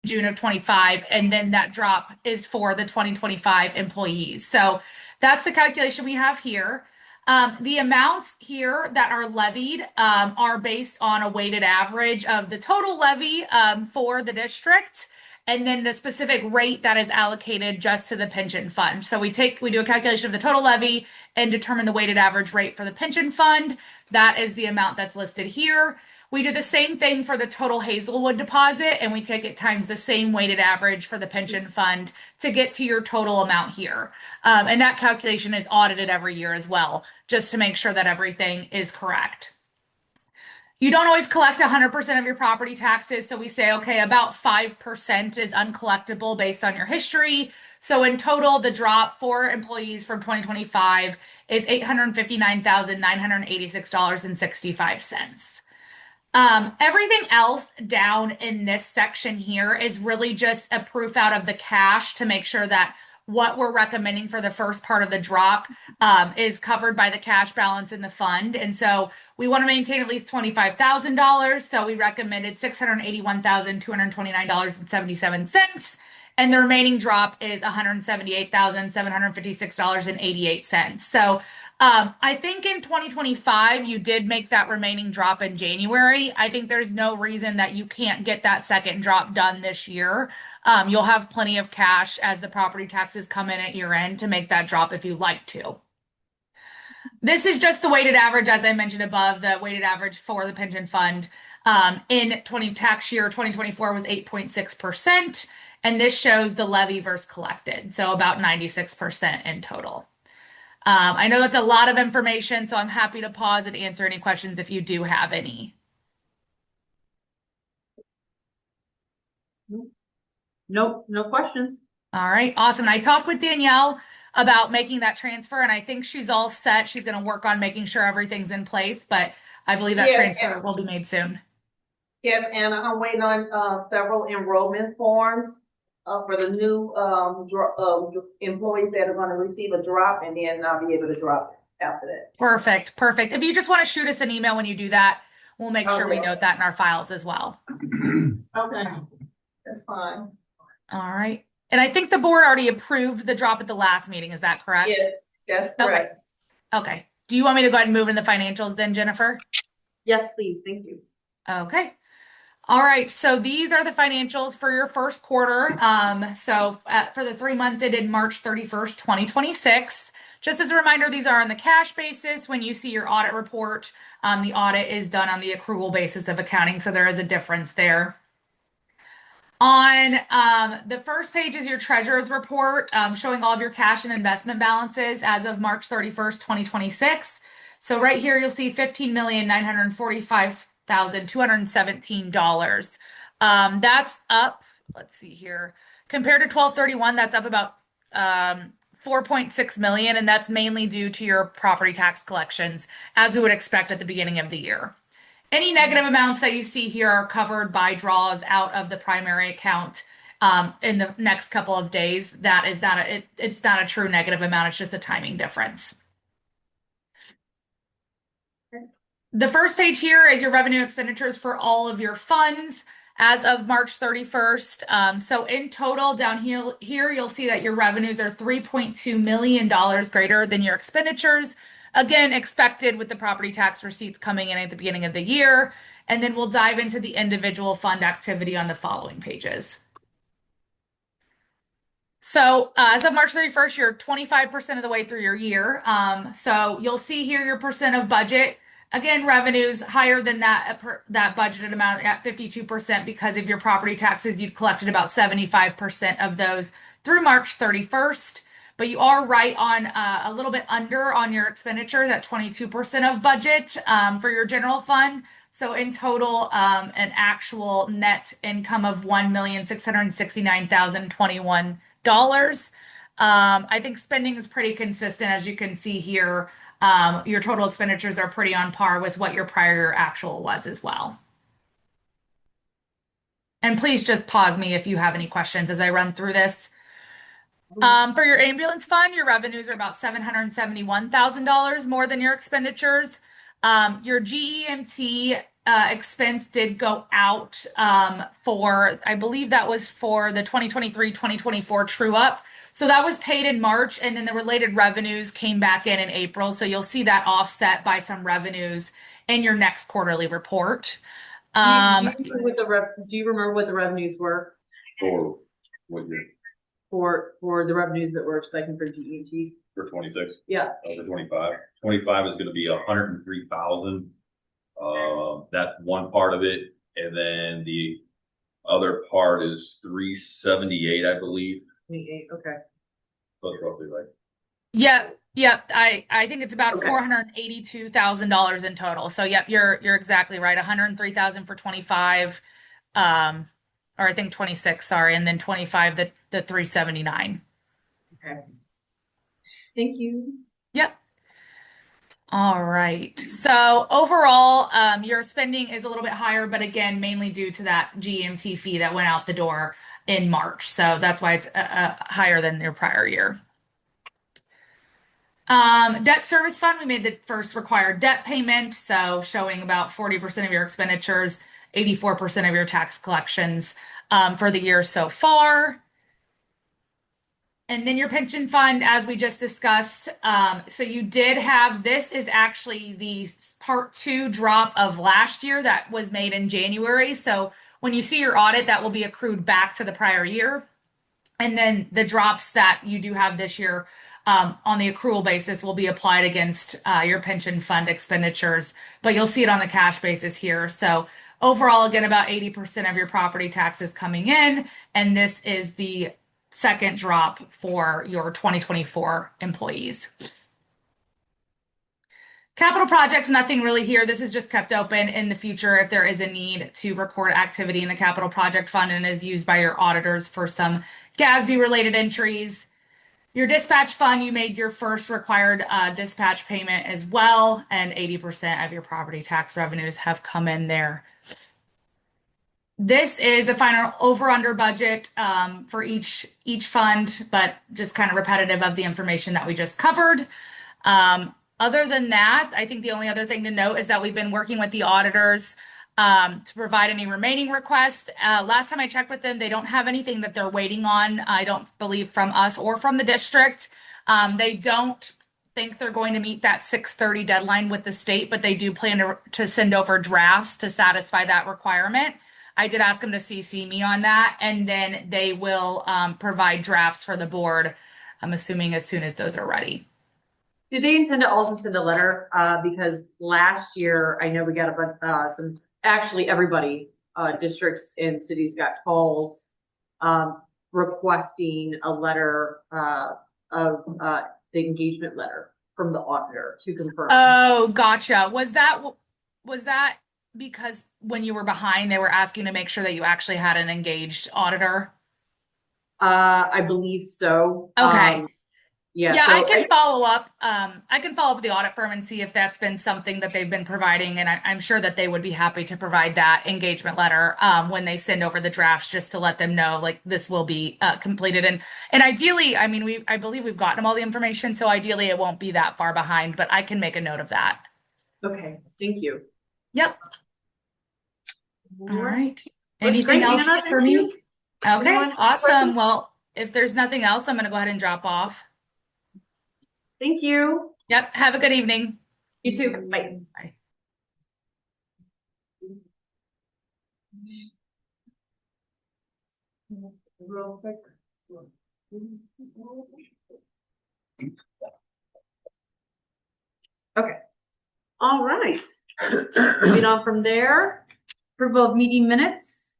June of 25, and then that drop is for the 2025 employees. So that's the calculation we have here. The amounts here that are levied are based on a weighted average of the total levy for the district, and then the specific rate that is allocated just to the pension fund. So we do a calculation of the total levy and determine the weighted average rate for the pension fund. That is the amount that's listed here. We do the same thing for the total Hazelwood deposit, and we take it times the same weighted average for the pension fund to get to your total amount here. And that calculation is audited every year as well, just to make sure that everything is correct. You don't always collect 100% of your property taxes. So we say, okay, about 5% is uncollectible based on your history. So in total, the drop for employees from 2025 is $859,986.65. Everything else down in this section here is really just a proof out of the cash to make sure that what we're recommending for the first part of the drop is covered by the cash balance in the fund. And so we want to maintain at least $25,000. So we recommended $681,229.77. And the remaining drop is $178,756.88. So I think in 2025, you did make that remaining drop in January. I think there's no reason that you can't get that second drop done this year. You'll have plenty of cash as the property taxes come in at year end to make that drop if you'd like to. This is just the weighted average, as I mentioned above, the weighted average for the pension fund in tax year 2024 was 8.6%. And this shows the levy versus collected, so about 96% in total. I know that's a lot of information, so I'm happy to pause and answer any questions if you do have any. Nope, no questions. All right, awesome. I talked with Danielle about making that transfer, and I think she's all set. She's going to work on making sure everything's in place, but I believe that transfer will be made soon. Yes, Anna, I'm waiting on several enrollment forms for the new employees that are going to receive a drop, and then I'll be able to drop after that. Perfect, perfect. If you just want to shoot us an email when you do that, we'll make sure we note that in our files as well. Okay, that's fine. All right. And I think the board already approved the drop at the last meeting. Is that correct? Yes, that's correct. Okay. Do you want me to go ahead and move in the financials then, Jennifer? Yes, please. Thank you. Okay. All right. So these are the financials for your first quarter. For the 3 months ended March 31st, 2026. Just as a reminder, these are on the cash basis. When you see your audit report, the audit is done on the accrual basis of accounting. So there is a difference there. On the first page is your treasurer's report showing all of your cash and investment balances as of March 31st, 2026. So right here, you'll see $15,945,217. That's up, let's see here, compared to 12/31, that's up about 4.6 million, and that's mainly due to your property tax collections, as we would expect at the beginning of the year. Any negative amounts that you see here are covered by draws out of the primary account in the next couple of days. That is not it's not a true negative amount. It's just a timing difference. The first page here is your revenue expenditures for all of your funds as of March 31st. So in total down here, you'll see that your revenues are $3.2 million greater than your expenditures. Again, expected with the property tax receipts coming in at the beginning of the year. And then we'll dive into the individual fund activity on the following pages. So as of March 31st, you're 25% of the way through your year. So you'll see here your percent of budget. Again, revenues higher than that budgeted amount at 52% because of your property taxes. You've collected about 75% of those through March 31st. But you are right on a little bit under on your expenditures at 22% of budget for your general fund. So in total, an actual net income of $1,669,021. I think spending is pretty consistent, as you can see here. Your total expenditures are pretty on par with what your prior year actual was as well. And please just pause me if you have any questions as I run through this. For your ambulance fund, your revenues are about $771,000 more than your expenditures. Your GEMT expense did go out for, I believe that was for the 2023-2024 true up. So that was paid in March, and then the related revenues came back in April. So you'll see that offset by some revenues in your next quarterly report. Do you remember what the revenues were For what year? for the revenues that we're expecting for GEG? For 26? Yeah. For 25. 25 is gonna be 103,000. That's one part of it. And then the other part is 378, I believe. 28, okay. So it's roughly like, Yep. I think it's about Okay. $482,000 in total. So yep, you're exactly right. 103,000 for 25, or I think 26, sorry, and then 25 the 379. Okay. Thank you. Yep. All right. So overall, your spending is a little bit higher, but again, mainly due to that GMT fee that went out the door in March. So that's why it's higher than your prior year. Debt service fund, we made the first required debt payment. So showing about 40% of your expenditures, 84% of your tax collections for the year so far. And then your pension fund, as we just discussed. So you did have, this is actually the part 2 drop of last year that was made in January. So when you see your audit, that will be accrued back to the prior year. And then the drops that you do have this year on the accrual basis will be applied against your pension fund expenditures, but you'll see it on the cash basis here. So overall, again, about 80% of your property taxes coming in, and this is the second drop for your 2024 employees. Capital projects, nothing really here. This is just kept open in the future if there is a need to record activity in the capital project fund and is used by your auditors for some GASB related entries. Your dispatch fund, you made your first required dispatch payment as well, and 80% of your property tax revenues have come in there. This is a final over under budget for each fund, but just kind of repetitive of the information that we just covered. Other than that, I think the only other thing to note is that we've been working with the auditors to provide any remaining requests. Last time I checked with them, they don't have anything that they're waiting on, I don't believe, from us or from the district. They don't think they're going to meet that 6/30 deadline with the state, but they do plan to send over drafts to satisfy that requirement. I did ask them to CC me on that, and then they will provide drafts for the board, I'm assuming as soon as those are ready. Do they intend to also send a letter? Because last year, I know we got a bunch, actually everybody, districts and cities got calls requesting a letter of the engagement letter from the auditor to confirm. Oh, gotcha. Was that because when you were behind, they were asking to make sure that you actually had an engaged auditor? I believe so. Okay. Yeah, I can follow up. I can follow up with the audit firm and see if that's been something that they've been providing, and I'm sure that they would be happy to provide that engagement letter when they send over the drafts, just to let them know like this will be completed. And ideally, I mean, I believe we've gotten them all the information, so ideally it won't be that far behind. But I can make a note of that. Okay, thank you. Yep. All right. That's Anything great, else Anna, for thank me? you. Okay, Anyone have awesome. questions? Well, if there's nothing else, I'm going to go ahead and drop off. Thank you. Yep. Have a good evening. You too. Bye. Bye. Real quick. Okay. All right. Moving on from there, approval of meeting minutes.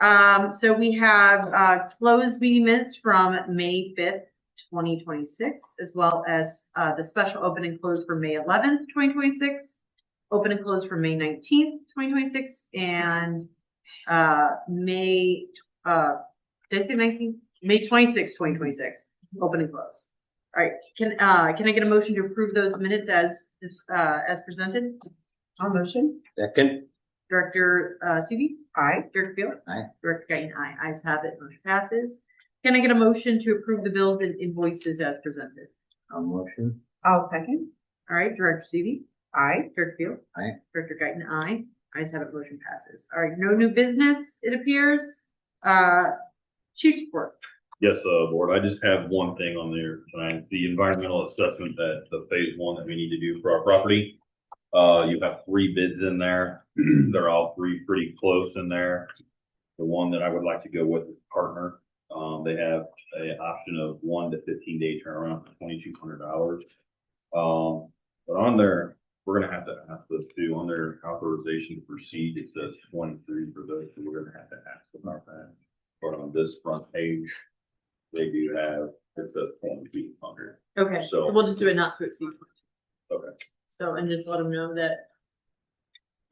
So we have closed meeting minutes from May 5th, 2026, as well as the special open and close for May 11th, 2026, open and close for May 19th, 2026, and May, did I say 19th? May 26th, 2026, open and close. All right, can I get a motion to approve those minutes as presented? I'll motion. second. Director Seavey? Aye. Director Field? Aye. Director Guyton, aye. Ayes have it, motion passes. Can I get a motion to approve the bills and invoices as presented? I'll motion. I'll second. All right, Director Seavey? Aye. Director Field? Aye. Director Guyton, aye. Ayes have it, motion passes. All right, no new business, it appears. Chief's report. Yes, board, I just have one thing on there tonight. It's the environmental assessment that the phase one that we need to do for our property. You have 3 bids in there. They're all 3 pretty close in there. The one that I would like to go with is Partner. They have an option of 1 to 15 day turnaround for $2,200. But on there, we're gonna have to ask those too, on their authorization to proceed, it says 23 for those, so we're gonna have to ask about that. But on this front page, they do have, it says 2,200. Okay, So- so we'll just do it not to exceed. Okay. So, and just let them know that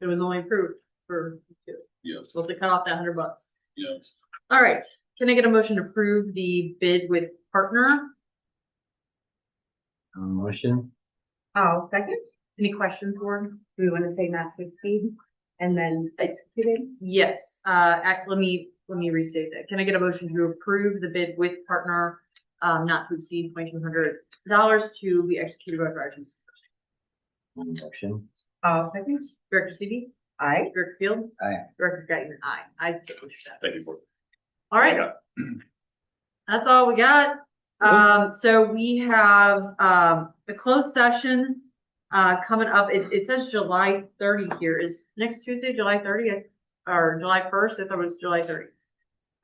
it was only approved for 2. Yeah, Supposed to cut off that $100. yeah. All right, can I get a motion to approve the bid with Partner? Motion? I'll second. Any questions, Ward? Do we want to say not to exceed and then executed? Yes, let me restate that. Can I get a motion to approve the bid with Partner, not to exceed $2,200 to be executed by Rogers? Motion? I'll second. Director Seavey? Aye. Director Field? Aye. Director Guyton, aye. Ayes have it, motion passes. Thank you, board. All right, that's all we got. So we have, the closed session, coming up. It says July 30 here. Is next Tuesday, July 30th or July 1st? I thought it was July 30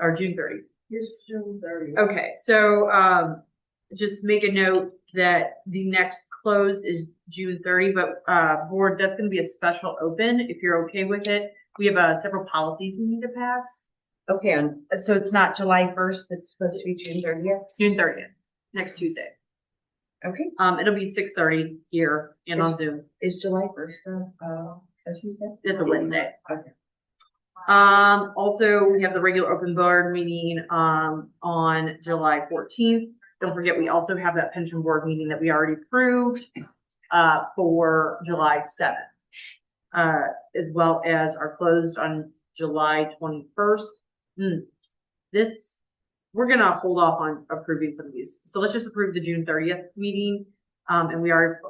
or June 30. Here's June 30th. Okay, so, just make a note that the next close is June 30, but, board, that's gonna be a special open, if you're okay with it. We have, several policies we need to pass. Okay, so it's not July 1st, it's supposed to be June 30th? June 30th, next Tuesday. Okay, It'll be 6:30 here and on Zoom. is July 1st, as you said? It's a Wednesday. Okay. Also, we have the regular open board meeting, on July 14th. Don't forget, we also have that pension board meeting that we already approved, for July 7th. As well as our closed on July 21st. We're gonna hold off on approving some of these. So let's just approve the June 30th meeting. And we already,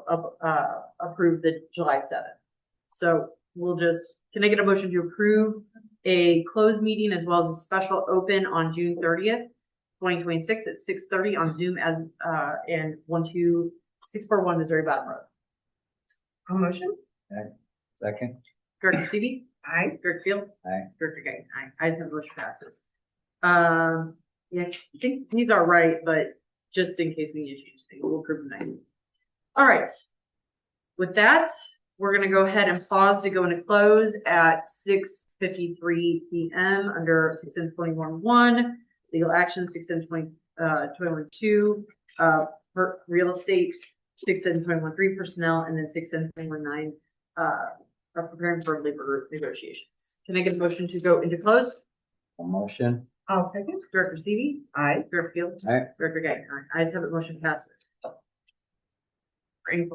approved the July 7th. So can I get a motion to approve a closed meeting as well as a special open on June 30th, 2026 at 6:30 on Zoom as, in 12641 Missouri Bottom Road. A motion? Second? Director Seavey? Aye. Director Field? Aye. Director Guyton, aye. Ayes have, motion passes. Yeah, I think these are right, but just in case we need to change things, we'll approve them next. All right. With that, we're gonna go ahead and pause to go into close at 6:53 p.m. under 61021, legal action 61021-2, real estate 61021-3 personnel, and then 61021-9 are preparing for labor negotiations. Can I get a motion to go into close? Motion? I'll second. Director Seavey? Aye. Director Field? Aye. Director Guyton, aye. Ayes have it, motion passes. For any-